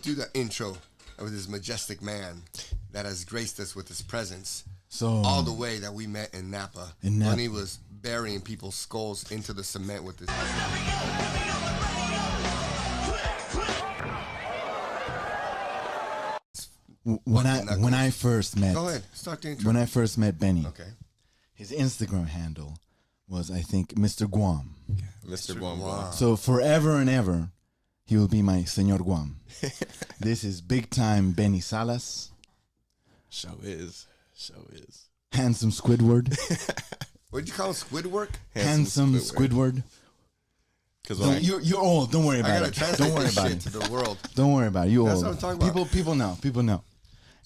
do the intro of this majestic man that has graced us with his presence. So all the way that we met in Napa, when he was burying people's skulls into the cement with this. When I first met, go ahead, start the intro. When I first met Benny, okay, his Instagram handle was, I think, Mr. Guam. Mr. Guam. So forever and ever, he will be my Señor Guam. This is big time Benny Salas. Show is. Handsome Squidward. What'd you call him? Squidward? Handsome Squidward. Because you're old. Don't worry about it. Don't worry about it. To the world. Don't worry about it. You That's old. What I'm talking about. People know.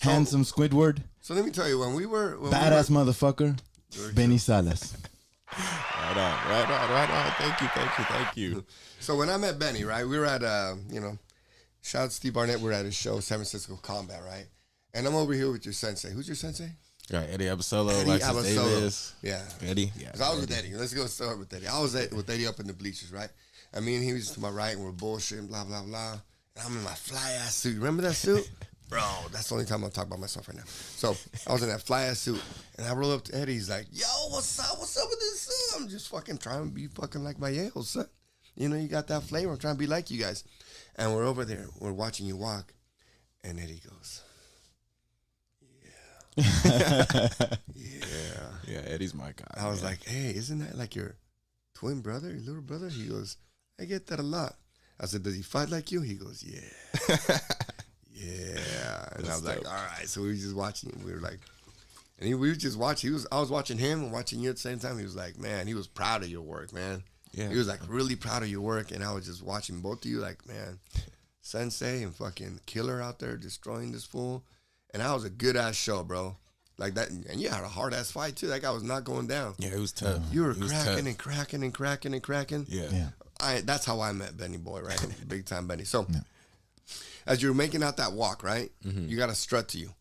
So, handsome Squidward. So let me tell you, when badass motherfucker, Benny Salas. Right on. Thank you. So when I met Benny, right, we were at shout out to Steve Barnett. We're at his show, San Francisco Combat, right? And I'm over here with your sensei. Who's your sensei? Right, Eddie Abasolo, Alexis Davis. Yeah. Eddie. Yeah. I was with Eddie. Let's go start with Eddie. I was with Eddie up in the bleachers, right? And me and he was to my right, and we're bullshitting, blah, blah, blah. And I'm in my fly-ass suit. Remember that suit? Bro, that's the only time I'll talk about myself right now. So I was in that fly-ass suit, and I roll up to Eddie. He's like, yo, what's up? What's up with this suit? I'm just fucking trying to be fucking like my Yale, son. You know, you got that flavor. I'm trying to be like you guys. And we're over there. We're watching you walk. And Eddie goes, yeah, Eddie's my guy. I was like, hey, isn't that like your twin brother, your little brother? He goes, I get that a lot. I said, does he fight like you? He goes, yeah. Yeah. And I was like, all right. So we were just watching him. We were like, we were just watching. I was watching him and watching you at the same time. He was like, man, he was proud of your work, man. Yeah. He was like really proud of your work. And I was just watching both of you like, man, Sensei and fucking Killer out there destroying this fool. And that was a good ass show, bro. Like that, and you had a hard ass fight too. That guy was not going down. Yeah, it was tough. You were cracking and cracking. Yeah. That's how I met Benny Boy, right? Big time Benny. So, as you're making out that walk, right? Mm-hmm. You got a strut to you.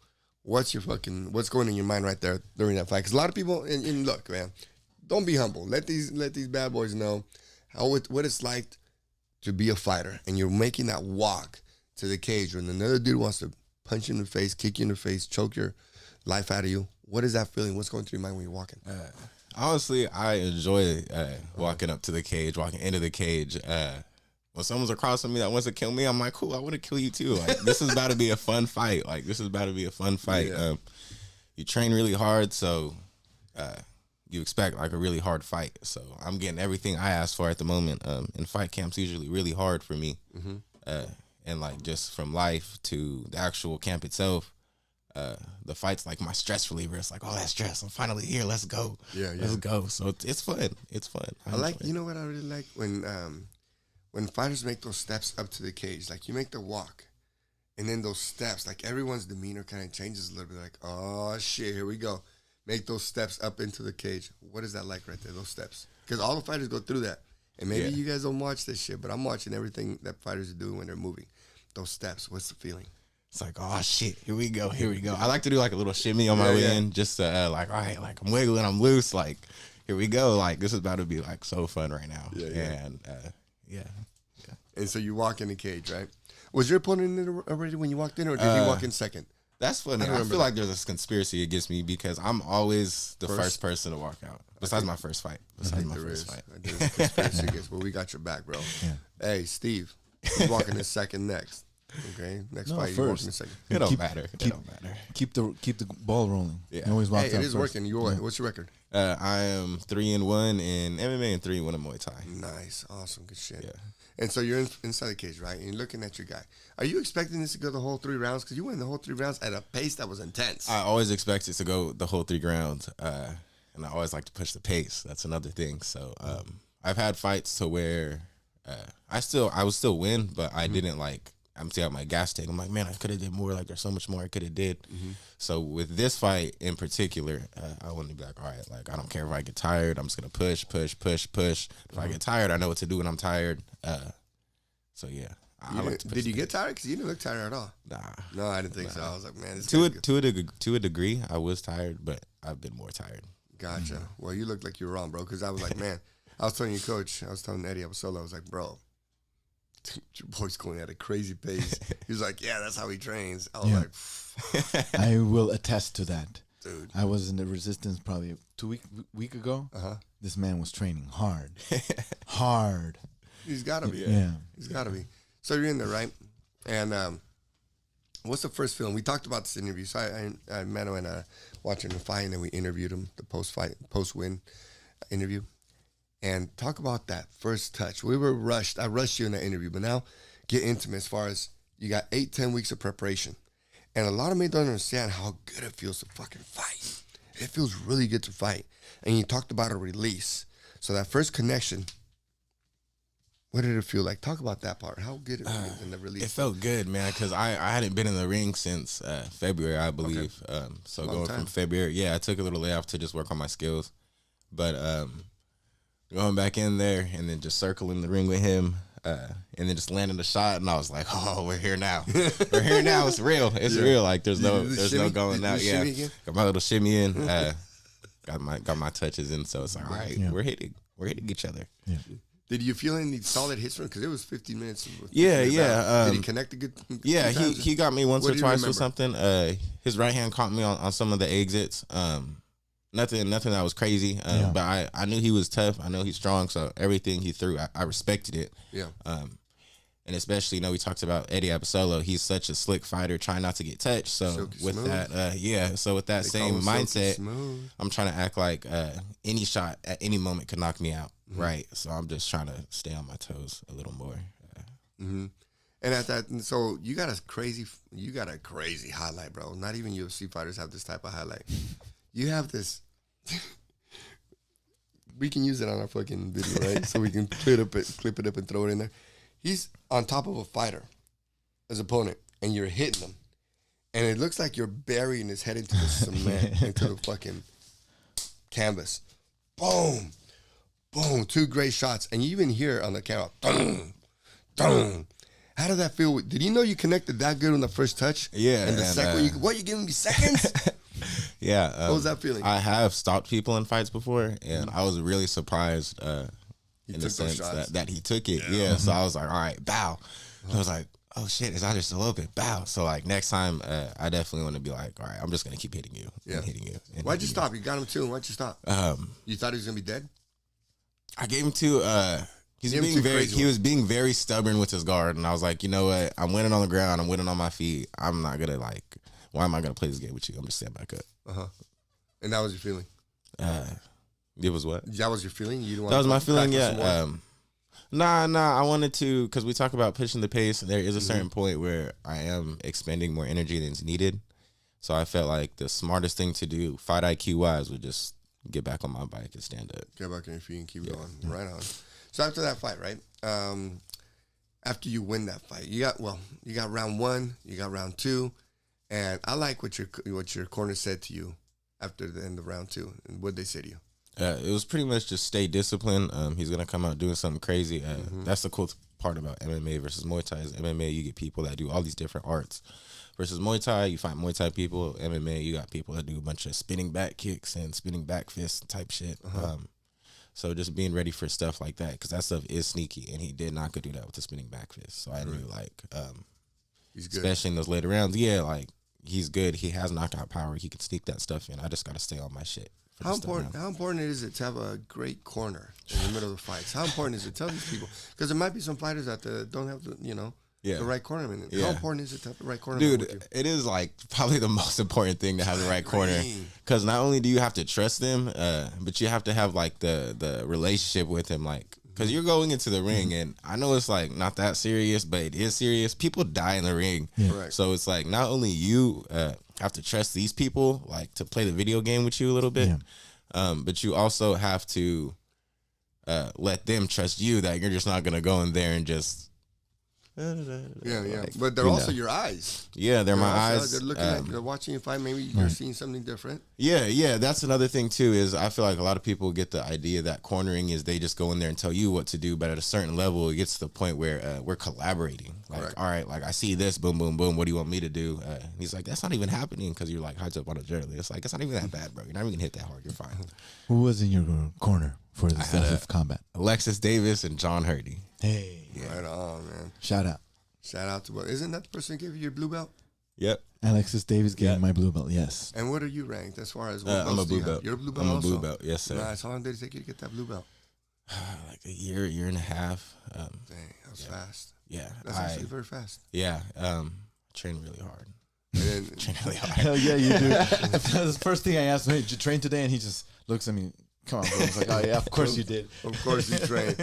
What's going in your mind right there during that fight? Because a lot of people, and look, man, don't be humble. Let these bad boys know what it's like to be a fighter, and you're making that walk to the cage when another dude wants to punch you in the face, kick you in the face, choke your life out of you. What is that feeling? What's going through your mind when you're walking? Honestly, I enjoy walking up to the cage, walking into the cage. When someone's across from me that wants to kill me, I'm like, cool, I want to kill you too. Like, this is about to be a fun fight. Yeah. You train really hard, so you expect like a really hard fight. So I'm getting everything I asked for at the moment. And fight camp's usually really hard for me. Mm-hmm. And like just from life to the actual camp itself, the fight's like my stress reliever. It's like, oh, that stress, I'm finally here. Let's go. Let's go. So it's fun. I like, you know what I really like? When fighters make those steps up to the cage, like you make the walk, and then those steps, like everyone's demeanor kind of changes a little bit. Like, oh shit, here we go. Make those steps up into the cage. What is that like right there? Those steps, because all the fighters go through that. And maybe you guys don't watch this shit, but I'm watching everything that fighters are doing when they're moving. Those steps, what's the feeling? It's like, oh shit, here we go. I like to do like a little shimmy on my way in, just to like, all right, like I'm wiggling, I'm loose, like here we go. Like this is about to be like so fun right now. And And so you walk in the cage, right? Was your opponent in it already when you walked in, or did he walk in second? That's funny. I feel like there's a conspiracy against me because I'm always the first person to walk out. Besides my first fight. There's a conspiracy against, but we got your back, bro. Yeah. Hey, Steve, he's walking in second next. Okay, next fight, you're walking in second. It don't matter. Keep the ball rolling. Yeah. You always walk it is working. What's your record? I am 3-1 in MMA and 3-1 in Muay Thai. Nice, awesome, good shit. Yeah. And so you're inside the cage, right? And you're looking at your guy. Are you expecting this to go the whole 3 rounds? Because you went the whole 3 rounds at a pace that was intense. I always expect it to go the whole 3 rounds, and I always like to push the pace. That's another thing. So I've had fights to where I would still win, but I didn't like. I'm still at my gas tank. I'm like, man, I could have did more. Like, there's so much more I could have did. Mm-hmm. So with this fight in particular, I want to be like, all right, like I don't care if I get tired. I'm just gonna push. If I get tired, I know what to do when I'm tired. So yeah, did you get tired? Because you didn't look tired at all. Nah, no, I didn't think so. I was like, man, to a degree, I was tired, but I've been more tired. Gotcha. Mm-hmm. Well, you look like you're wrong, bro. Because I was like, man, I was telling you, coach. I was telling Eddie Abasolo, I was like, bro, your boy's going at a crazy pace. He was like, yeah, that's how he trains. I was Yeah. like, I will attest to that. dude. I was in the resistance probably 2 week ago. This man was training hard. Hard. He's got to be. Yeah. He's got to be. So you're in there, right? And what's the first film? We talked about this interview. So I met him and watching the fight, and then we interviewed him, the post-win interview. And talk about that first touch. We were rushed. I rushed you in that interview, but now get intimate as far as you got 8-10 weeks of preparation. And a lot of men don't understand how good it feels to fucking fight. It feels really good to fight. And you talked about a release. So that first connection, what did it feel like? Talk about that part. How good it was in the release. It felt good, man, because I hadn't been in the ring since February, I believe. Okay. So Long going time. from February, I took a little layoff to just work on my skills. But going back in there and then just circling the ring with him and then just landing the shot, and I was like, oh, we're here now. We're here now. It's real. It's real. Like there's no going out. Yeah, got my little shimmy in. Got my touches in. So it's like, all right, we're hitting each other. Yeah. Did you feel any solid hits from it? Because it was 15 minutes. Yeah. Did he connect a good? Yeah, he got me once or twice with something. His right hand caught me on some of the exits. Nothing that was crazy. But I knew he was tough. I know he's strong. So everything he threw, I respected it. Yeah. And especially, we talked about Eddie Apostolo. He's such a slick fighter, trying not to get touched. So Silky with smooth. that, so with that They same call him silky mindset, smooth. I'm trying to act like any shot at any moment could knock me out. Right. So I'm just trying to stay on my toes a little more. And at that, so you got a crazy highlight, bro. Not even UFC fighters have this type of highlight. You have this. We can use it on our fucking video, right? So we can clip it up and throw it in there. He's on top of a fighter, his opponent, and you're hitting him. And it looks like you're burying his head into the cement, into the fucking canvas. Boom. Boom. 2 great shots. And you even hear on the camera, dun, dun. How did that feel? Did you know you connected that good on the first touch? Yeah. And the second, you giving me seconds? Yeah. What was that feeling? I have stopped people in fights before, and I was really surprised in the sense that he took it. Yeah. So I was like, all right, bow. I was like, oh shit, is that just a little bit? Bow. So like next time, I definitely want to be like, all right, I'm just going to keep hitting you. Yeah. And hitting you. And Why'd you stop? You got him too. Why'd you stop? You thought he was going to be dead? I gave him two. He was being very stubborn with his guard, and I was like, you know what? I'm winning on the ground. I'm winning on my feet. I'm not gonna why am I gonna play this game with you? I'm just stand back up. And that was your feeling. It was what? That was your feeling. You didn't want That was to my feeling. practice Yeah. some more? Nah. I wanted to, because we talk about pushing the pace. There is a certain point where I am expending more energy than is needed. So I felt like the smartest thing to do, fight IQ wise, was just get back on my bike and stand up. Get back on your feet and keep going. Right on. So after that fight, right? After you win that fight, you got round 1, you got round 2, and I like what your corner said to you after the end of round 2. And what they say to you? It was pretty much just stay disciplined. He's gonna come out doing something crazy. That's the cool part about MMA versus Muay Thai. Is MMA, you get people that do all these different arts. Versus Muay Thai, you find Muay Thai people. MMA, you got people that do a bunch of spinning back kicks and spinning back fists type shit. So just being ready for stuff like that, because that stuff is sneaky, and he did not go do that with the spinning back fist. So I knew He's good. especially in those later rounds, he's good. He has knockout power. He can sneak that stuff in. I just got to stay on my shit. How important is it to have a great corner in the middle of the fights? How important is it? Tell these people, because there might be some fighters that don't have the right cornerman. How important is it to have the right cornerman? Dude, it is like probably the most important thing to have the right corner, because not only do you have to trust them, but you have to have like the relationship with him, because you're going into the ring, and I know it's like not that serious, but it is serious. People die in the ring, so it's like not only you have to trust these people to play the video game with you a little bit, but you also have to let them trust you that you're just not gonna go in there and just. But they're also your eyes. Yeah, they're my eyes. They're looking at, they're watching you fight. Maybe you're seeing something different. Yeah. That's another thing too. Is I feel like a lot of people get the idea that cornering is they just go in there and tell you what to do, but at a certain level, it gets to the point where we're collaborating. All right, I see this, boom, boom, boom. What do you want me to do? And he's like, that's not even happening, because you're hyped up on a journey. It's like it's not even that bad, bro. You're not even gonna hit that hard. You're fine. Who was in your corner for the self combat? Alexis Davis and John Hurdy. Hey. Yeah. Right on, man. Shout out. Shout out to isn't that the person who gave you your blue belt? Yep. Alexis Davis gave Yeah. my blue belt. Yes. And what are you ranked as far as what I'm a belts do you blue have? belt. You're a blue belt I'm a also? blue belt. Yes, sir. Nice. How long did it take you to get that blue belt? Like a year and a half. Dang, that was fast. Yeah. That's actually very fast. Yeah. Train really hard. And then, Train really hard. Hell yeah, you do. The first thing I asked him, hey, did you train today? And he just looks at me. Come on, bro. I was like, oh yeah, of course you did. of course you train.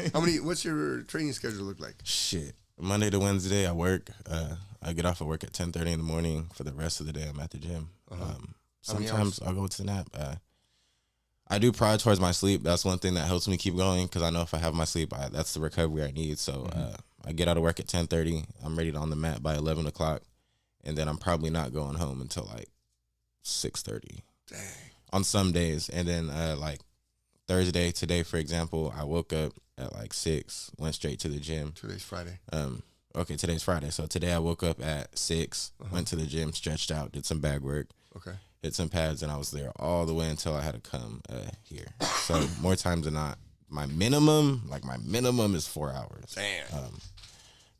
What's your training schedule look like? Shit. Monday to Wednesday, I work. I get off of work at 10:30 in the morning. For the rest of the day, I'm at the gym. Sometimes I'll go to the nap. I do pride towards my sleep. That's one thing that helps me keep going because I know if I have my sleep, that's the recovery I need. So I get out of work at 10:30. I'm ready to on the mat by 11 o'clock. And then I'm probably not going home until like 6:30. Dang. On some days. And then like Thursday, today, for example, I woke up at like 6, went straight to the gym. Today's Friday. Okay, today's Friday. So today I woke up at 6, went to the gym, stretched out, did some bag work, hit some pads, and I was there all the way until I had to come here. So more times than not, my minimum is 4 hours. Damn.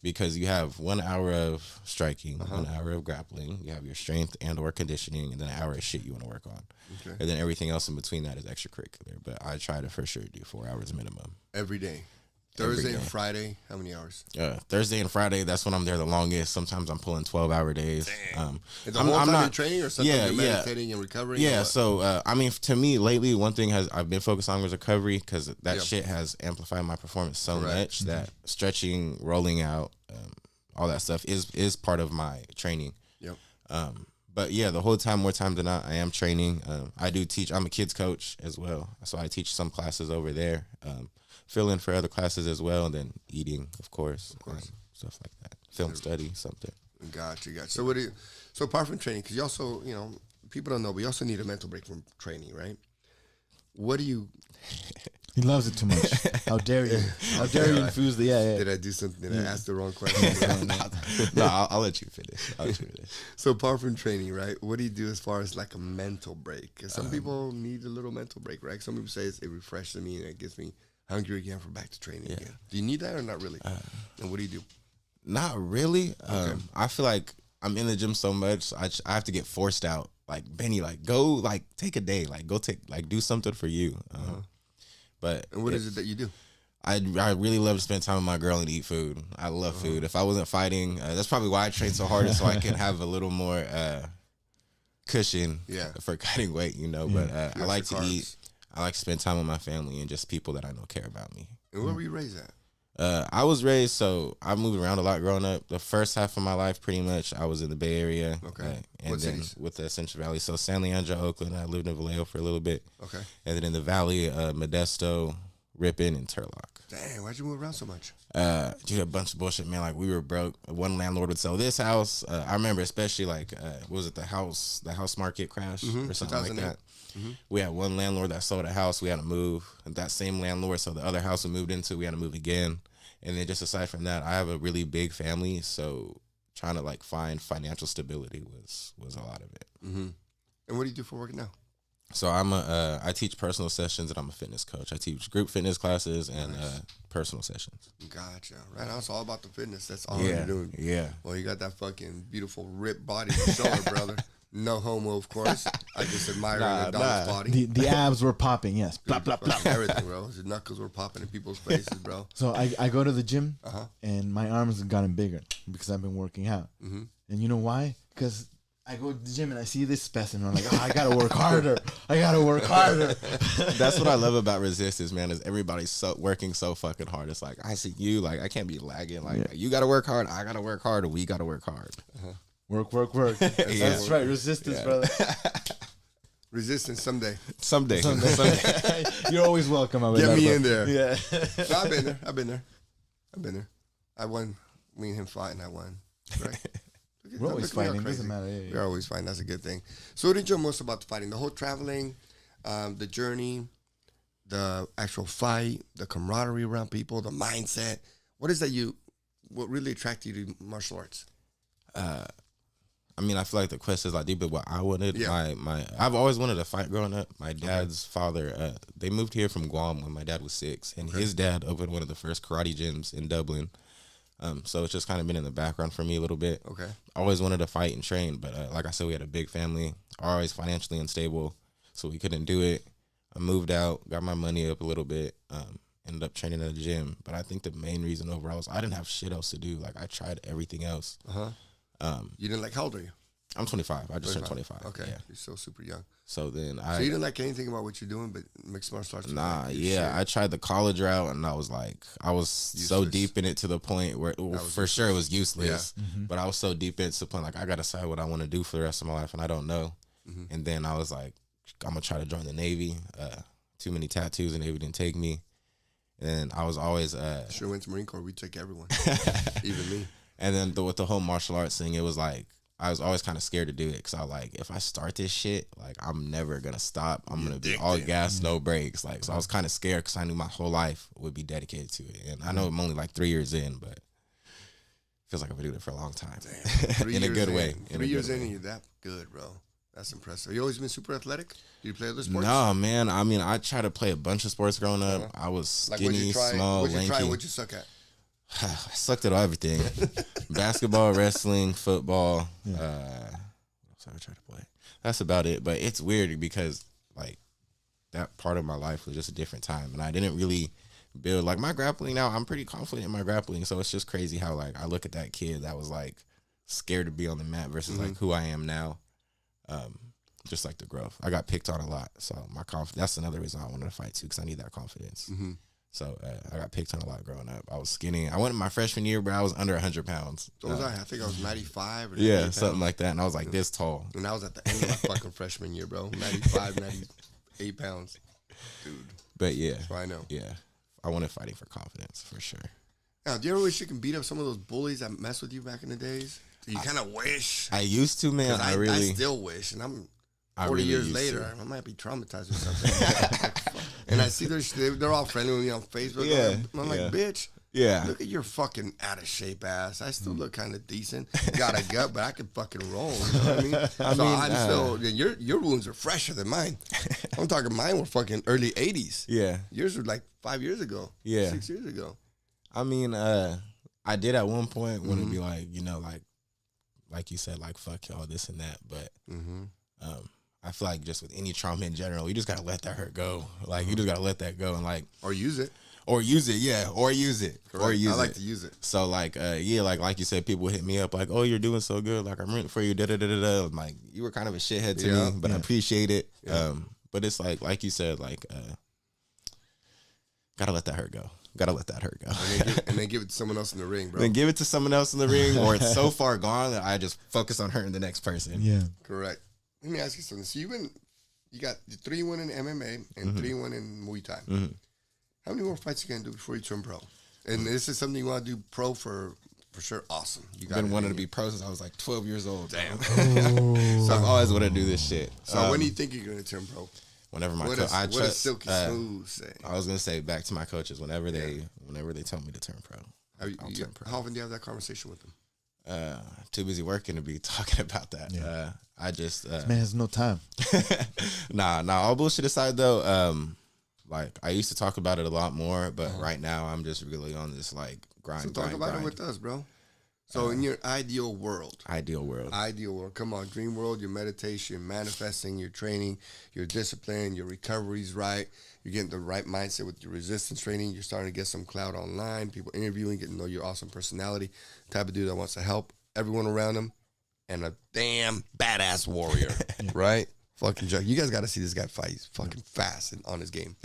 Because you have 1 hour of striking, 1 hour of grappling, you have your strength and or conditioning, and then an hour of shit you want to work on. Okay. And then everything else in between that is extracurricular. But I try to for sure do 4 hours minimum. Every day. Thursday and Friday, how many hours? Thursday and Friday, that's when I'm there the longest. Sometimes I'm pulling 12-hour days. The whole time in training or sometimes you're meditating and recovering? Yeah, so, to me, lately, one thing I've been focused on was recovery because that shit has amplified my performance so much that stretching, rolling out, all that stuff is part of my training. Yep. But, yeah, the whole time, more times than not, I am training. I do teach. I'm a kids coach as well, so I teach some classes over there. Fill in for other classes as well, and then eating, of course. Stuff like that. Film study, something. Gotcha. So so apart from training, because you also, people don't know, but you also need a mental break from training, right? What do you... He loves it too much. How dare you? How dare you infuse the... Yeah. Did I do something? Did I ask the wrong question? No, I'll let you finish. So apart from training, right, what do you do as far as like a mental break? Because some people need a little mental break, right? Some people say it refreshes me and it gets me hungry again for back to training again. Do you need that or not really? And what do you do? Not really. I feel like I'm in the gym so much, I have to get forced out. Like, Benny, go, take a day. Go do something for you. And what is it that you do? I really love to spend time with my girl and eat food. I love food. If I wasn't fighting, that's probably why I train so hard, so I can have a little more cushion for cutting weight, But I like to eat. I like to spend time with my family and just people that I know care about me. And where were you raised at? I was raised, so I moved around a lot growing up. The first half of my life, pretty much, I was in the Bay Area. Okay. And what then cities? with the Central Valley. So San Leandro, Oakland. I lived in Vallejo for a little bit. Okay. And then in the Valley, Modesto, Ripon, and Turlock. Dang, why'd you move around so much? Dude, a bunch of bullshit, man. We were broke. One landlord would sell this house. I remember especially what was it, the house market crash or something like that. We had one landlord that sold a house. We had to move. And that same landlord, so the other house we moved into, we had to move again. And then just aside from that, I have a really big family, so trying to find financial stability was a lot of it. Mm-hmm. And what do you do for work now? So I teach personal sessions and I'm a fitness coach. I teach group fitness classes and personal sessions. Gotcha. Right now it's all about the fitness. That's all you're doing. Yeah. Well, you got that fucking beautiful ripped body to show it, brother. No homo, of course. I just admire your dog's body. The abs were popping, yes. Blah, blah, blah. Everything, bro. The knuckles were popping in people's faces, bro. So I go to the gym, and my arms have gotten bigger because I've been working out. Mm-hmm. And you know why? Because I go to the gym and I see this specimen. I'm like, I got to work harder. I got to work harder. That's what I love about resistance, man, is everybody's working so fucking hard. It's like, I see you. I can't be lagging. You got to work hard. I got to work hard. Or we got to work hard. Work. That's right. Resistance, brother. Resistance someday. Someday. You're always welcome. Get me in there. Yeah. No, I've been there. I won. Me and him fought, and I won. Right? We're always fighting. Doesn't matter. Yeah. We're always fighting. That's a good thing. So what did you enjoy most about the fighting? The whole traveling, the journey, the actual fight, the camaraderie around people, the mindset. What is that what really attracted you to martial arts? I mean, I feel like the question is like deeper what I wanted. Yeah. I've always wanted to fight growing up. My dad's father, they moved here from Guam when my dad was 6, and his dad opened one of the first karate gyms in Dublin. So it's just kind of been in the background for me a little bit. Okay. I always wanted to fight and train, but like I said, we had a big family, always financially unstable, so we couldn't do it. I moved out, got my money up a little bit, ended up training at a gym. But I think the main reason overall was I didn't have shit else to do. Like, I tried everything else. You didn't like, how old are you? I'm 25. I just turned 25. Okay. Yeah. You're still super young. So then So you didn't like anything about what you're doing, but mixed martial arts? Nah, yeah. I tried the college route, and I was so deep in it to the point where, for sure, it was useless. Yeah. But I was so deep in it to the point, like, I got to decide what I want to do for the rest of my life, and I don't know. And then I was like, I'm going to try to join the Navy. Too many tattoos, and the Navy didn't take me. And I was always... Sure went to Marine Corps. We took everyone, even me. And then with the whole martial arts thing, it was like, I was always kind of scared to do it because I was like, if I start this shit, like, I'm never going to stop. I'm going to be all gas, no brakes. Like, so I was kind of scared because I knew my whole life would be dedicated to it. And I know I'm only like 3 years in, but it feels like I've been doing it for a long time. In a good way. 3 years in and you're that good, bro. That's impressive. You always been super athletic? Do you play other sports? No, man. I mean, I tried to play a bunch of sports growing up. I was skinny, small, lanky. What'd you try and what'd you suck at? I sucked at everything. Basketball, wrestling, football. What else I tried to play? That's about it. But it's weird because, like, that part of my life was just a different time. And I didn't really build, like, my grappling now. I'm pretty confident in my grappling. So it's just crazy how, like, I look at that kid that was, like, scared to be on the mat versus, like, who I am now. Just like the growth. I got picked on a lot. So my confidence, that's another reason I wanted to fight, too, because I need that confidence. So I got picked on a lot growing up. I was skinny. I went in my freshman year, but I was under 100 pounds. So was I think I was 95 or 98 something like that. And I was like this tall. And I was at the end of my fucking freshman year, bro. 95, 98 pounds. Dude. But yeah. That's what I know. Yeah. I wanted fighting for confidence, for sure. Now, do you ever wish you can beat up some of those bullies that messed with you back in the days? Do you kind of wish? I used to, man. I still wish. And I'm 40 years later, I might be traumatized or something. And I see they're all friendly with me on Facebook. Yeah. I'm like, bitch. Yeah. Look at your fucking out of shape ass. I still look kind of decent. Got a gut, but I can fucking roll. You know what I mean? I'm still. Your wounds are fresher than mine. I'm talking mine were fucking early 80s. Yeah. Yours were like 5 years ago. Yeah. 6 years ago. I mean, I did at one point want to be like, you know, like you said, like, fuck y'all, this and that. But I feel like just with any trauma in general, you just got to let that hurt go. Like, you just got to let that go and, like. Or use it. Or use it, yeah. Or use it. Correct. Or use it. I like to use it. So, like, like you said, people hit me up like, oh, you're doing so good. Like, I'm rooting for you, da-da-da-da-da. I'm like, you were kind of a shithead to me, but I appreciate it. Yeah. But it's like you said, like, got to let that hurt go. Got to let that hurt go. And then give it to someone else in the ring, bro. Then give it to someone else in the ring, or it's so far gone that I just focus on hurting the next person. Yeah. Correct. Let me ask you something. So you got 3-1 in MMA and 3-1 in Muay Thai. How many more fights you gonna do before you turn pro? And this is something you want to do pro for sure. Awesome. You been wanting to be pro since I was like 12 years old. Damn. So I've always wanted to do this shit. So when do you think you're gonna turn pro? Whenever my what does Silky Smooth say? I was gonna say back to my coaches whenever they tell me to turn pro. Turn pro. How often do you have that conversation with them? Too busy working to be talking about that. Yeah. I just this man has no time. Nah. All bullshit aside though, like I used to talk about it a lot more, but right now I'm just really on this like grind. So talk about it with us, bro. So in your ideal world. Come on, dream world, your meditation, manifesting, your training, your discipline, your recovery's right. You're getting the right mindset with your resistance training. You're starting to get some clout online, people interviewing, getting to know your awesome personality, type of dude that wants to help everyone around him, and a damn badass warrior, right? Fucking joke. You guys got to see this guy fight. He's fucking fast and on his game.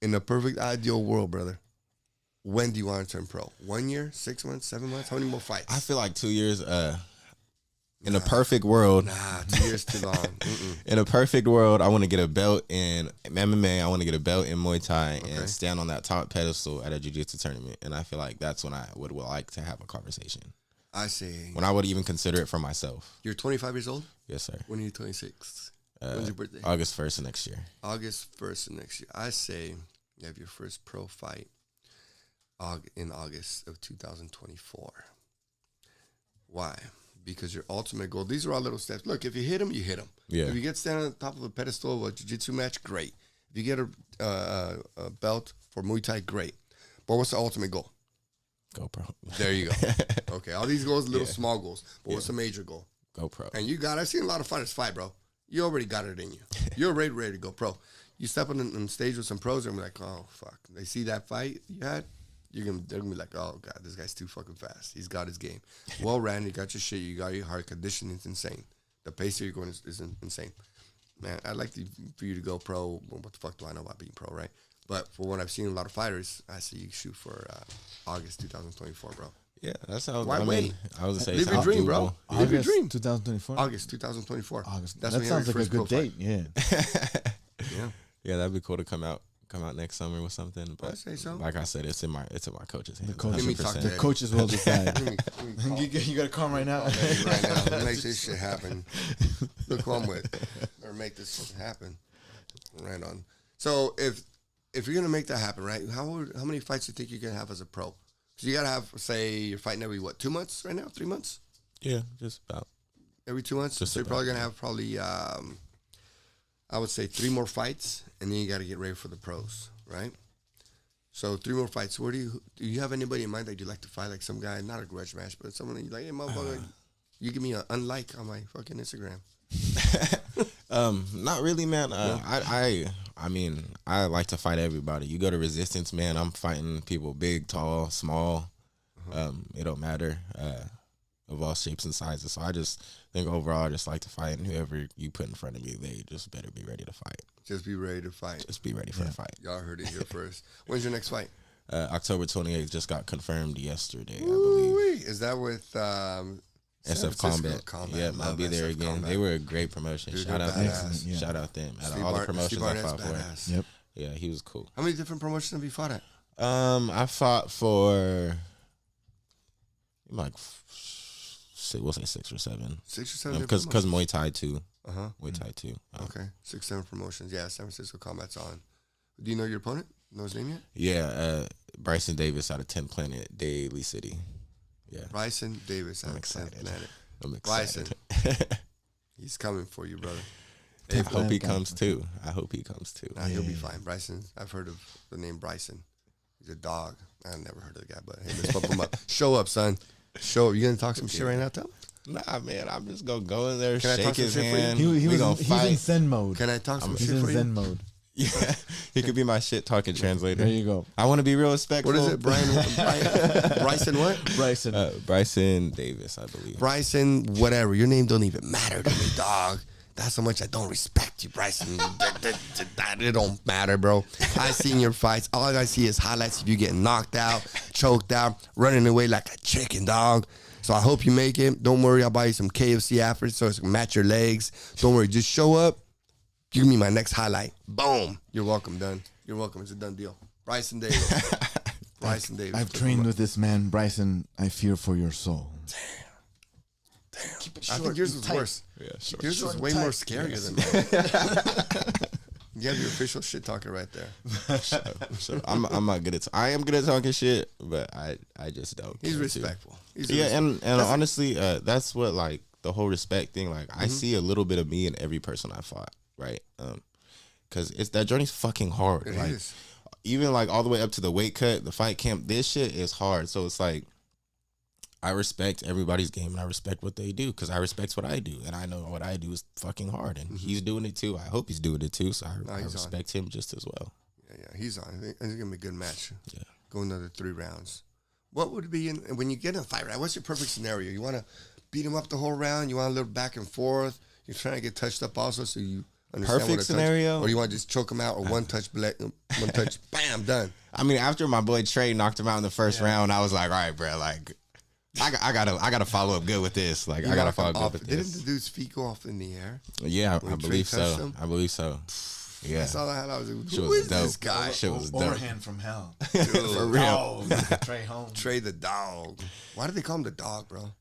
In the perfect ideal world, brother, when do you want to turn pro? 1 year, 6 months, 7 months? How many more fights? I feel like 2 years. In a perfect world. Nah, 2 years too long. In a perfect world, I want to get a belt in MMA. I want to get a belt in Muay Thai and stand on that top pedestal at a jiu-jitsu tournament. And I feel like that's when I would like to have a conversation. I see. When I would even consider it for myself. You're 25 years old? Yes, sir. When are you 26? When's your birthday? August 1st of next year. August 1st of next year. I say you have your first pro fight in August of 2024. Why? Because your ultimate goal, these are all little steps. Look, if you hit them, you hit them. Yeah. If you get standing on the top of a pedestal of a jiu-jitsu match, great. If you get a belt for Muay Thai, great. But what's the ultimate goal? GoPro. There you go. Okay, all these goals, little small goals. But what's a major goal? GoPro. And I've seen a lot of fighters fight, bro. You already got it in you. You're ready to go pro. You step on stage with some pros and be like, oh, fuck. They see that fight you had, they're going to be like, oh, God, this guy's too fucking fast. He's got his game. Well ran, you got your shit, you got your heart conditioning. It's insane. The pace that you're going is insane. Man, I'd like for you to go pro. Well, what the fuck do I know about being pro, right? But for what I've seen a lot of fighters, I see you shoot for August 2024, bro. Yeah, that sounds. Why wait? I was say live your dream, bro. Live your dream. 2024. August 2024. August. That's that sounds like a good date. Yeah. Yeah, that'd be cool to come out next summer with something. But I say so. Like I said, it's in my coach's hands. The coaches will decide. You got to call him right now. Right now, make this shit happen. Look who I'm with, or make this shit happen. Right on. So if you're gonna make that happen, right? How many fights do you think you're gonna have as a pro? Because you gotta have, say, you're fighting every 2 months right now, 3 months. Yeah, just about every 2 months. So you're probably gonna have I would say 3 more fights, and then you got to get ready for the pros, right? So 3 more fights. Where do you have anybody in mind that you'd like to fight? Like some guy, not a grudge match, but someone that you like, hey, motherfucker, you give me an unlike on my fucking Instagram. Not really, man. I mean, I like to fight everybody. You go to Resistance, man, I'm fighting people big, tall, small. It don't matter. Of all shapes and sizes. So I just think overall I just like to fight, and whoever you put in front of me, they just better be ready to fight. Just be ready to fight. Just be ready for the fight. Y'all heard it here first. When's your next fight? October 28th just got confirmed yesterday, I believe. Is that with SF Combat? Yeah, I'll be there again. Combat. They were a great promotion. Dude, shout out them. Yeah. Shout out them. Out of all the promotions I fought for. Yep. Yeah, he was cool. How many different promotions have you fought at? I fought for like we'll say 6 or 7. 6 or 7 because Muay Thai too. Muay Thai too. Okay, 6, 7 promotions. Yeah, San Francisco Combat's on. Do you know your opponent? Know his name yet? Yeah, Bryson Davis out of 10th Planet, Daly City. Yeah, Bryson Davis out of 10th Planet. I'm excited. Bryson, he's coming for you, brother. I hope he comes too. Nah, he'll be fine. Bryson, I've heard of the name Bryson. He's a dog. I've never heard of the guy, but hey, let's pump him up. Show up, son. Show up. You gonna talk some shit right now, Tom? Nah, man. I'm just gonna go in there, Can shake his hand. He's in Zen mode. Can I talk some shit for you? He's in Zen mode. Yeah, he could be my shit talking translator. There you go. I want to be real respectful. What is it, Bryson what? Bryson Davis, I believe. Bryson, whatever. Your name don't even matter to me, dog. That's how much I don't respect you, Bryson. It don't matter, bro. I seen your fights. All I see is highlights of you getting knocked out, choked out, running away like a chicken, dog. So I hope you make it. Don't worry, I'll buy you some KFC after so it can match your legs. Don't worry, just show up. Give me my next highlight. Boom. You're welcome, done. You're welcome. It's a done deal. Bryson Davis. Bryson Davis. I've trained with this man, Bryson. I fear for your soul. Damn. Keep it short. I think yours was worse. Yeah, short. Yours was way more scarier than mine. You have your official shit talker right there. So I'm not good at. I am good at talking shit, but I just don't. He's respectful. And honestly, that's what like the whole respect thing. Like I see a little bit of me in every person I fought. Right, because it's that journey's fucking hard. It like, is. Even like all the way up to the weight cut, the fight camp. This shit is hard. So it's like I respect everybody's game and I respect what they do because I respect what I do and I know what I do is fucking hard and he's doing it too. I hope he's doing it too. So I respect him just as well. Yeah, he's on. I think it's gonna be a good match. Yeah, go another 3 rounds. What would be when you get in a fight? Right, what's your perfect scenario? You want to beat him up the whole round. You want a little back and forth. You're trying to get touched up also, so you. Perfect scenario, or you want to just choke him out, or one touch, bam, done. I mean, after my boy Trey knocked him out in the first round, I was like, all right, bro, like, I gotta follow up good with this. Like, I gotta follow up good with this. Didn't the dude's feet go off in the air? Yeah, I believe so. I believe so. Yeah, that's all I had. I was like, who is this guy? Shit was dope. Overhand from hell. Dude, for real. Trey Holmes. Trey the dog. Why do they call him the dog, bro?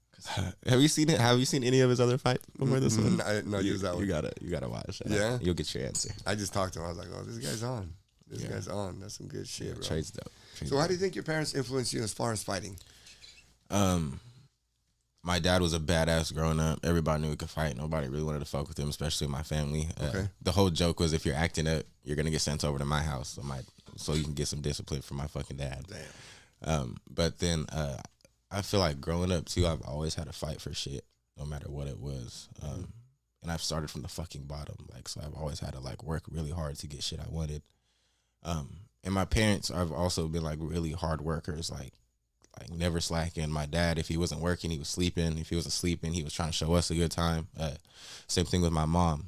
Have you seen it? Have you seen any of his other fights before this one? No, you that one. You gotta watch that. Yeah, you'll get your answer. I just talked to him. I was like, oh, this guy's on. This guy's on. That's some good shit, bro. Trey's dope. So how do you think your parents influenced you as far as fighting? My dad was a badass growing up. Everybody knew he could fight. Nobody really wanted to fuck with him, especially my family. The whole joke was if you're acting up, you're gonna get sent over to my house, so you can get some discipline from my fucking dad. Damn. But then I feel like growing up too, I've always had to fight for shit, no matter what it was. And I've started from the fucking bottom, like, so I've always had to like work really hard to get shit I wanted. And my parents have also been like really hard workers, like never slacking. My dad, if he wasn't working, he was sleeping. If he wasn't sleeping, he was trying to show us a good time. Same thing with my mom.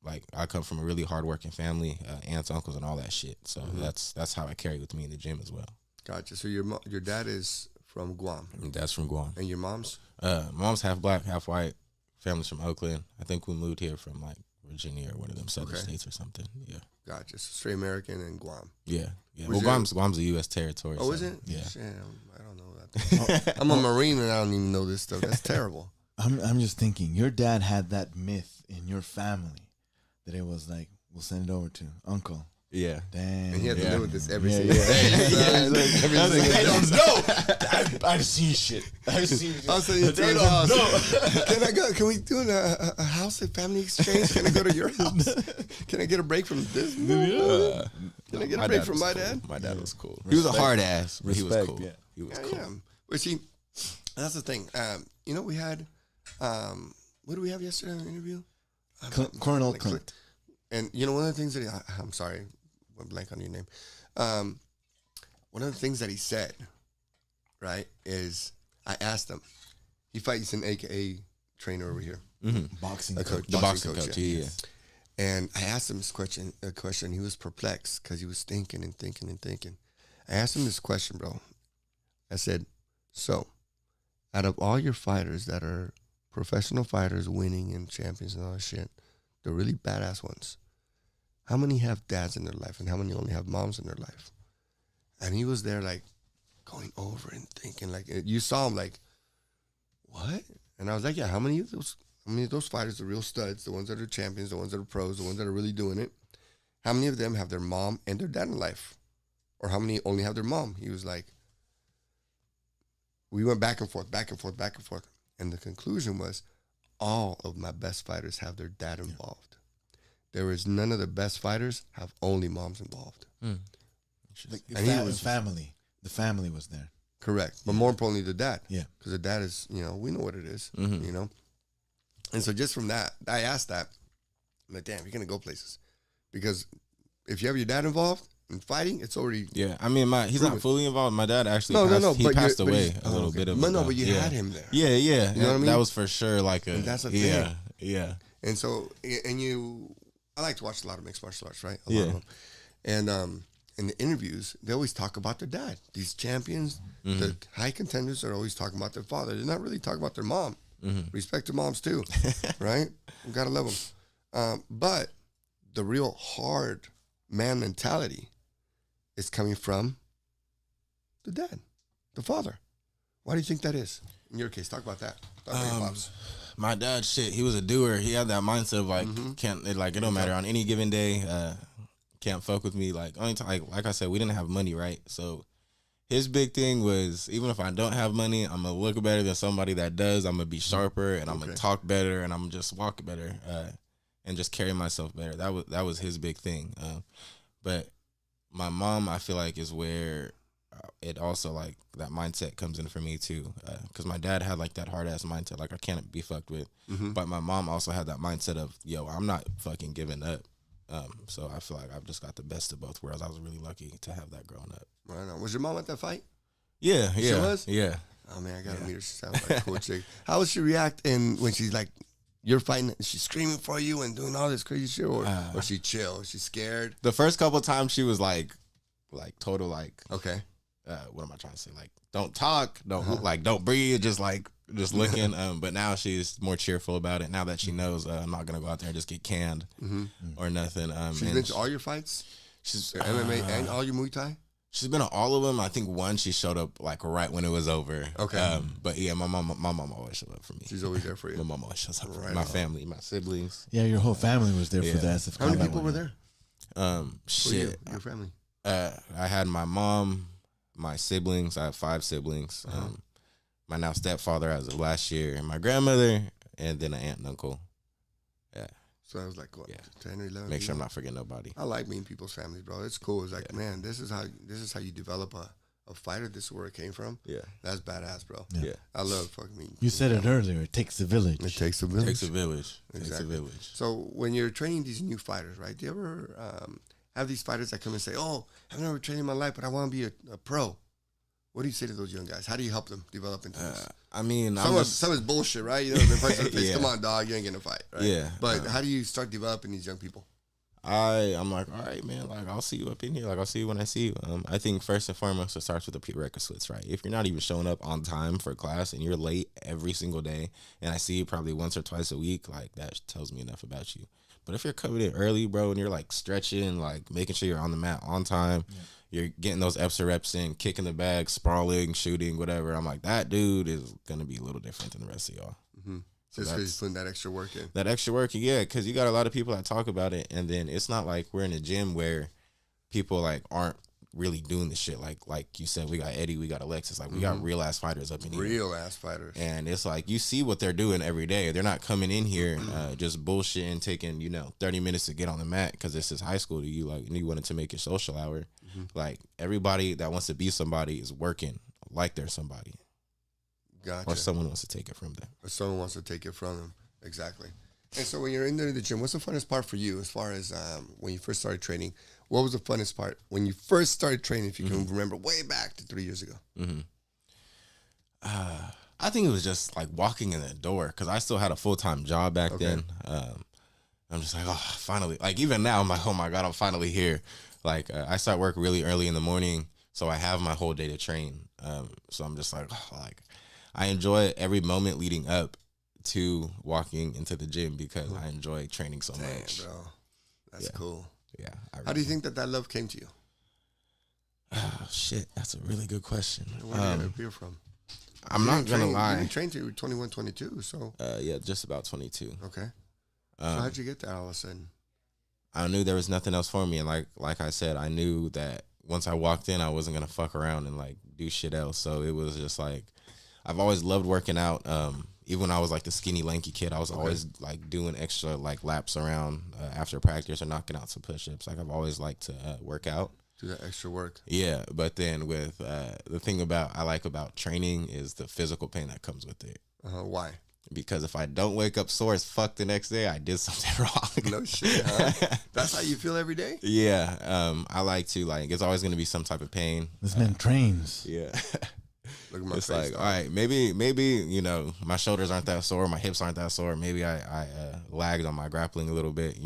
Like I come from a really hardworking family, aunts, uncles, and all that shit. So that's how I carry with me in the gym as well. Gotcha. So your dad is from Guam. That's from Guam. And your mom's? Mom's half black, half white. Family's from Oakland. I think we moved here from like Virginia or one of them southern states or something. Yeah. Gotcha. So straight American and Guam. Yeah. Well, Guam's a U.S. territory. Oh, so, is it? Yeah. Shit, I don't know that. I'm a Marine and I don't even know this stuff. That's terrible. I'm just thinking, your dad had that myth in your family that it was like, we'll send it over to Uncle. Yeah. Damn. And he had to live with this every single day. They don't know. I see shit. I see shit. I'll send you to his house. Can I go? Can we do a house and family exchange? Can I go to your house? Can I get a break from this? Can I get a break from my dad? My dad was cool. He was a hard ass, but he was cool. Yeah. He was cool. Yeah. But see, that's the thing. We had, what did we have yesterday in the interview? Colonel Clint. And one of the things that I'm sorry, went blank on your name. One of the things that he said, right, is I asked him. He fights an AKA trainer over here, Boxing coach. The boxing coach. Yeah. And I asked him this question. He was perplexed because he was thinking and thinking and thinking. I asked him this question, bro. I said, so, out of all your fighters that are professional fighters winning and champions and all that shit, the really badass ones, how many have dads in their life and how many only have moms in their life? And he was there like going over and thinking, like, you saw him like, what? And I was like, yeah, how many of those fighters, the real studs, the ones that are champions, the ones that are pros, the ones that are really doing it, how many of them have their mom and their dad in life? Or how many only have their mom? He was like, we went back and forth, back and forth, back and forth. And the conclusion was, all of my best fighters have their dad involved. There is none of the best fighters have only moms involved. Like And he was family. The family was there. correct, but more importantly, the dad. Yeah, because the dad is, we know what it is, And so just from that, I asked that, I'm like, damn, you're gonna go places, because if you have your dad involved in fighting, it's already I mean, he's not fully involved. My dad actually he but passed away a little bit of but you had him there. Yeah. You know what I mean? That was for sure like a And that's the thing. Yeah. And so, I like to watch a lot of mixed martial arts, right? A lot of them. And in the interviews, they always talk about their dad. These champions, the high contenders are always talking about their father. They're not really talking about their mom. Respect to moms too, right? You gotta love them. But the real hard man mentality is coming from the dad, the father. Why do you think that is? In your case, talk about that. Talk about your pops. My dad, he was a doer. He had that mindset of like, it don't matter on any given day. Can't fuck with me. Like only time, like I said, we didn't have money, right? So his big thing was, even if I don't have money, I'm gonna look better than somebody that does. I'm gonna be sharper, and I'm gonna talk better, and I'm gonna just walk better, and just carry myself better. That was his big thing. But my mom, I feel like, is where it also like that mindset comes in for me too, because my dad had like that hard ass mindset, like I can't be fucked with. But my mom also had that mindset of, yo, I'm not fucking giving up. So I feel like I've just got the best of both worlds. I was really lucky to have that growing up. Right on. Was your mom at that fight? Yeah. She was? Yeah. Oh man, I gotta meet her. She sounds like a cool chick. How would she react when she's like, you're fighting, she's screaming for you and doing all this crazy shit, or she chill? She's scared? The first couple of times she was like total like, okay. What am I trying to say? Like, don't talk, don't breathe, just looking. But now she's more cheerful about it. Now that she knows I'm not gonna go out there and just get canned or nothing. She's been to all your fights. She's MMA and all your Muay Thai. She's been to all of them. I think one she showed up like right when it was over. Okay. But yeah, my mom always showed up for me. She's always there for you. My mom always shows up for me. My family, my siblings. Yeah, your whole family was there for that. How many people were there? Shit. Your family. I had my mom, my siblings. I have 5 siblings. My now stepfather as of last year, and my grandmother, and then an aunt and uncle. Yeah. So I was like, what, 10 or 11? Make sure I'm not forgetting nobody. I like meeting people's families, bro. It's cool. It's like, man, this is how you develop a fighter, this is where it came from. Yeah. That's badass, bro. Yeah. I love fucking. You said it earlier. It takes a village. It takes a village. Takes a village. Exactly. Takes a village. So when you're training these new fighters, right? Do you ever have these fighters that come and say, "Oh, I've never trained in my life, but I want to be a pro"? What do you say to those young guys? How do you help them develop into this? I mean, some is bullshit, right? You know, the punch in the face. Yeah. Come on, dog, you ain't gonna fight, right? Yeah. But how do you start developing these young people? I'm like, all right, man. Like, I'll see you up in here. Like, I'll see you when I see you. I think first and foremost, it starts with the prerequisites, right? If you're not even showing up on time for class and you're late every single day, and I see you probably once or twice a week, like, that tells me enough about you. But if you're coming in early, bro, and you're like stretching, like making sure you're on the mat on time, you're getting those EPS reps in, kicking the bag, sprawling, shooting, whatever. I'm like, that dude is gonna be a little different than the rest of y'all. Mm-hmm. Just because he's putting that extra work in. That extra work, yeah, because you got a lot of people that talk about it, and then it's not like we're in a gym where people like aren't really doing the shit. Like you said, we got Eddie, we got Alexis, like we got real ass fighters up in here. Real ass fighters. And it's like you see what they're doing every day. They're not coming in here just bullshitting, taking 30 minutes to get on the mat because this is high school to you. Like you wanted to make your social hour. Like everybody that wants to be somebody is working like they're somebody. Gotcha. Or someone wants to take it from them. Or someone wants to take it from them. Exactly. And so when you're in there in the gym, what's the funnest part for you as far as when you first started training? What was the funnest part when you first started training, if you can remember way back to 3 years ago? I think it was just like walking in the door because I still had a full-time job back then. I'm just like, oh, finally. Like even now, I'm like, oh my God, I'm finally here. Like I start work really early in the morning, so I have my whole day to train. So I'm just like, oh, like I enjoy every moment leading up to walking into the gym because I enjoy training so much. Bro. That's cool. Yeah. How do you think that love came to you? Oh, shit. That's a really good question. Where did it appear from? I'm not going to lie. You didn't train till you were 21, 22, so. Yeah, just about 22. Okay. So how'd you get there all of a sudden? I knew there was nothing else for me. And like I said, I knew that once I walked in, I wasn't going to fuck around and like do shit else. So it was just like, I've always loved working out. Even when I was like the skinny, lanky kid, I was always like doing extra like laps around after practice or knocking out some push-ups. Like I've always liked to work out. Do that extra work. Yeah, but then with the thing I like about training is the physical pain that comes with it. Why? Because if I don't wake up sore as fuck the next day, I did something wrong. No shit, huh? That's how you feel every day? Yeah. I like to it's always going to be some type of pain. This man trains. Yeah. Look at my it's face. like, all right, maybe my shoulders aren't that sore, my hips aren't that sore. Maybe I lagged on my grappling a little bit.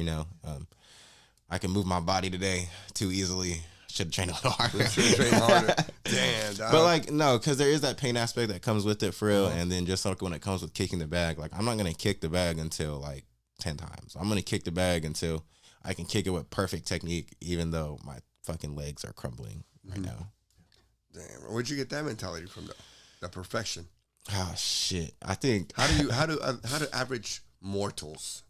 I can move my body today too easily. Should have trained a little harder. Damn, dog. But like no, because there is that pain aspect that comes with it for real. And then just like when it comes with kicking the bag, like I'm not gonna kick the bag until like 10 times. I'm gonna kick the bag until I can kick it with perfect technique, even though my fucking legs are crumbling right now. Damn, where'd you get that mentality from? The perfection. Oh shit! I think how do average mortals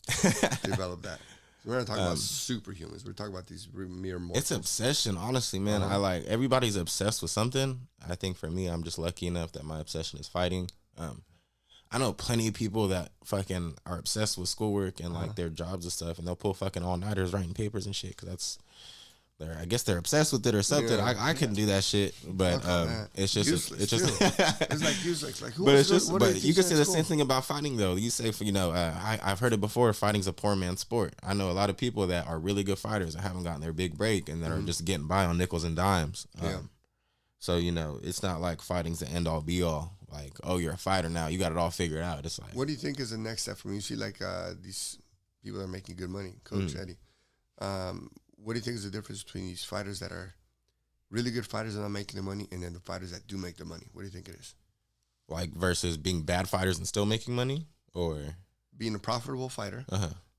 develop that? We're not talking about superhumans. We're talking about these mere mortals. It's obsession, honestly, man. I like everybody's obsessed with something. I think for me, I'm just lucky enough that my obsession is fighting. I know plenty of people that fucking are obsessed with schoolwork and like their jobs and stuff, and they'll pull fucking all-nighters writing papers and shit because I guess they're obsessed with it or something. Yeah. I couldn't do that shit, but it's just useless, it's just it's like useless. Like who? But it's just but you can say the same thing about fighting though. You say I've heard it before. Fighting's a poor man's sport. I know a lot of people that are really good fighters that haven't gotten their big break and that are just getting by on nickels and dimes. So it's not like fighting's the end all be all. Like, oh, you're a fighter now. You got it all figured out. It's like, what do you think is the next step from you? See, like these people that are making good money, Coach Eddie. What do you think is the difference between these fighters that are really good fighters and not making the money, and then the fighters that do make the money? What do you think it is? Like versus being bad fighters and still making money, or being a profitable fighter,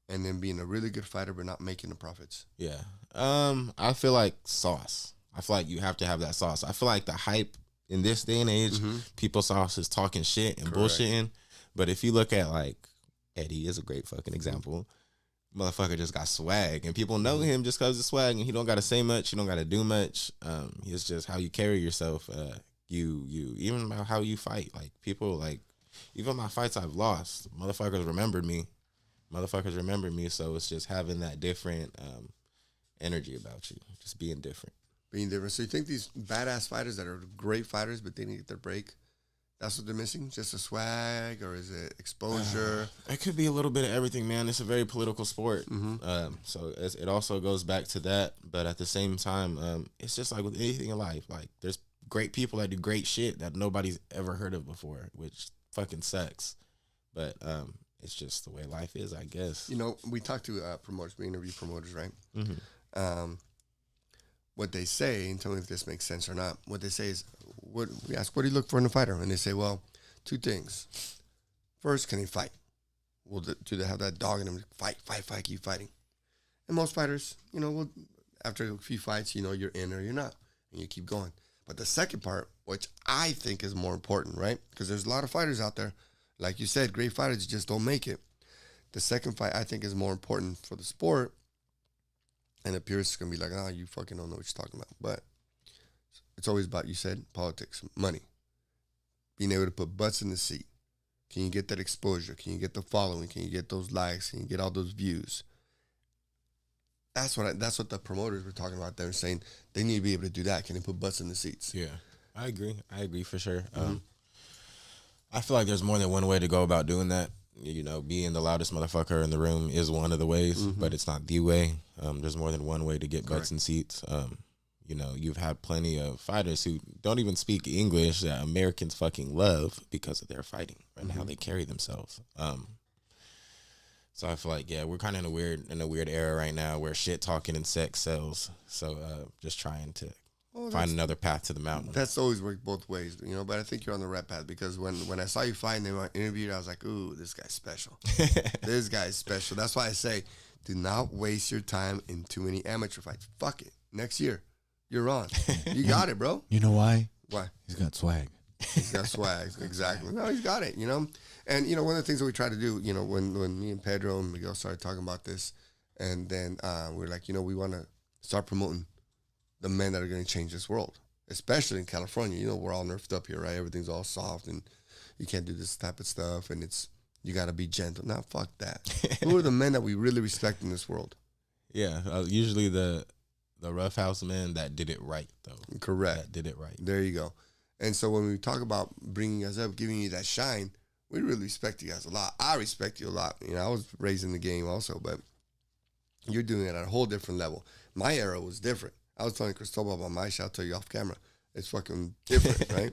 and then being a really good fighter but not making the profits. Yeah. I feel like sauce. I feel like you have to have that sauce. I feel like the hype in this day and age, people sauce is talking shit and bullshitting. But if you look at like Eddie is a great fucking example. Motherfucker just got swag, and people know him just because of swag, and he don't got to say much, he don't got to do much. It's just how you carry yourself. You even about how you fight. Like people, like even my fights I've lost, motherfuckers remembered me. So it's just having that different energy about you, just being different. being different. So you think these badass fighters that are great fighters, but they need to get their break, that's what they're missing? Just a swag, or is it exposure? It could be a little bit of everything, man. It's a very political sport. So it also goes back to that. But at the same time, it's just like with anything in life. Like, there's great people that do great shit that nobody's ever heard of before, which fucking sucks. But it's just the way life is, I guess. You know, we talk to promoters. We interview promoters, right? What they say, and tell me if this makes sense or not. What they say is, we ask, what do you look for in a fighter? And they say, well, two things. First, can he fight? Well, do they have that dog in them? Fight, keep fighting. And most fighters, you know, well, after a few fights, you know, you're in or you're not, and you keep going. But the second part, which I think is more important, right? Because there's a lot of fighters out there, like you said, great fighters just don't make it. The second fight, I think, is more important for the sport. And it appears it's going to be like, oh, you fucking don't know what you're talking about. But it's always about, you said, politics, money. Being able to put butts in the seat. Can you get that exposure? Can you get the following? Can you get those likes? Can you get all those views? That's what the promoters were talking about. They're saying they need to be able to do that. Can they put butts in the seats? Yeah, I agree for sure. I feel like there's more than one way to go about doing that. You know, being the loudest motherfucker in the room is one of the ways, but it's not the way. There's more than one way to get butts in seats. You know, you've had plenty of fighters who don't even speak English that Americans fucking love because of their fighting and how they carry themselves. So I feel like, yeah, we're kind of in a weird era right now where shit talking and sex sells. So just trying to find another path to the mountain. That's always worked both ways, you know. But I think you're on the right path, because when I saw you fight and they were interviewed, I was like, ooh, this guy's special. This guy's special. That's why I say, do not waste your time in too many amateur fights. Fuck it. Next year, you're on. You got it, bro. You know why? Why? He's got swag. He's got swag. Exactly. No, he's got it, you know. And, you know, one of the things that we try to do, you know, when me and Pedro and Miguel started talking about this, and then we're like, you know, we want to start promoting the men that are going to change this world, especially in California. You know, we're all nerfed up here, right? Everything's all soft, and you can't do this type of stuff, and you got to be gentle. Nah, fuck that. Who are the men that we really respect in this world? Yeah, usually the roughhouse men that did it right, though. Correct. That did it right. There you go. And so when we talk about bringing us up, giving you that shine, we really respect you guys a lot. I respect you a lot. You know, I was raised in the game also, but you're doing it at a whole different level. My era was different. I was telling Cristobal about my shit. I'll tell you off camera. It's fucking different, right?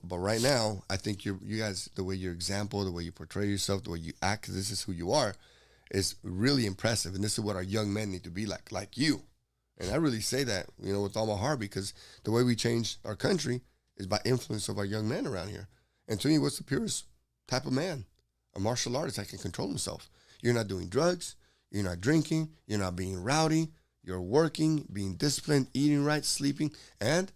But right now, I think you guys, the way your example, the way you portray yourself, the way you act, because this is who you are, is really impressive. And this is what our young men need to be like you. And I really say that, you know, with all my heart, because the way we change our country is by influence of our young men around here. And to me, what's the purest type of man? A martial artist that can control himself. You're not doing drugs. You're not drinking. You're not being rowdy. You're working, being disciplined, eating right, sleeping, and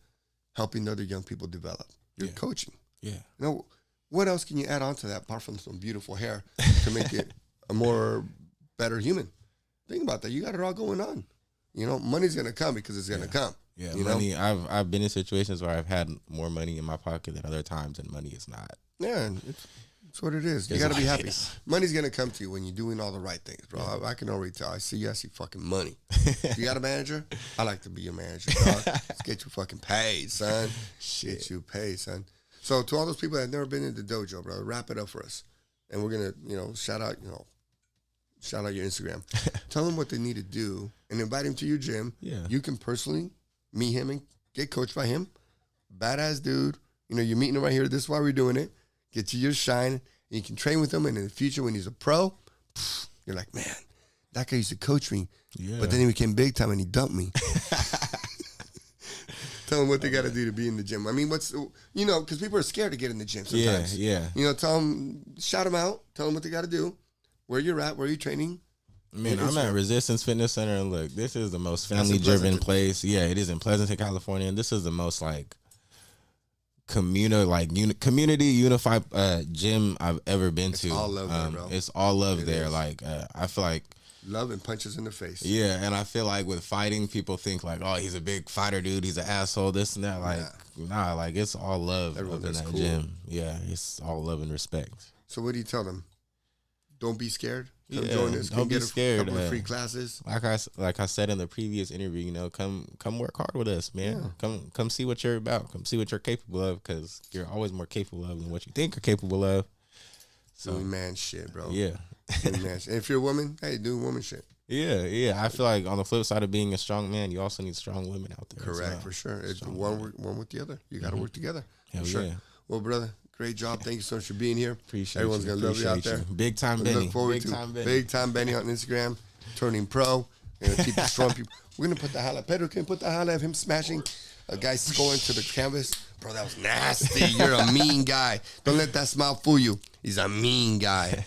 helping other young people develop. You're coaching. Yeah. You know, what else can you add on to that apart from some beautiful hair to make it a more better human? Think about that. You got it all going on. You know, money's going to come because it's going to come. Yeah, you money. know? I've been in situations where I've had more money in my pocket than other times, and money is not. Yeah, and it's what it is. You got to be happy. Money's going to come to you when you're doing all the right things, bro. I can already tell. I see fucking money. You got a manager? I like to be your manager, dog. Let's get you fucking paid, son. Get you paid, son. So to all those people that have never been in the dojo, bro, wrap it up for us. And we're going to, you know, shout out your Instagram. Tell them what they need to do and invite him to your gym. Yeah. You can personally meet him and get coached by him. Badass dude. You know, you're meeting him right here. This is why we're doing it. Get you your shine. And you can train with him. And in the future, when he's a pro, you're like, man, that guy used to coach me. Yeah. But then he became big time and he dumped me. Tell them what they got to do to be in the gym. I mean, you know, because people are scared to get in the gym sometimes. Yeah. You know, tell them, shout them out. Tell them what they got to do. Where you're at, where you're training. I mean, I'm at Resistance Fitness Center, and look, this is the most family-driven place. Yeah, it is in Pleasanton, California, and this is the most like community unified gym I've ever been to. It's all love there, bro. It's all love there. Is. Like I feel like love and punches in the face. Yeah, and I feel like with fighting, people think like, oh, he's a big fighter, dude. He's an asshole. This and that. Like, nah, like it's all love in that gym. Yeah, it's all love and respect. So what do you tell them? Don't be scared. Come join us. Don't be scared. A couple of free classes. Like I said in the previous interview, you know, come work hard with us, man. Yeah. Come see what you're about. Come see what you're capable of, because you're always more capable of than what you think you're capable of. So doing man shit, bro. Yeah. Doing man shit. And if you're a woman, hey, do woman shit. Yeah. I feel like on the flip side of being a strong man, you also need strong women out there. Correct, for sure. It's one with the other. You got to work together. Hell for sure. Yeah. Well, brother, great job. Thank you so much for being here. Appreciate Everyone's you. Everyone's going to love you out there. Big time Benny. Look forward to Big Time Benny on Instagram, turning pro. We're going to keep destroying people. We're going to put the highlight. Pedro, can you put the highlight of him smashing a guy scoring to the canvas? Bro, that was nasty. You're a mean guy. Don't let that smile fool you. He's a mean guy.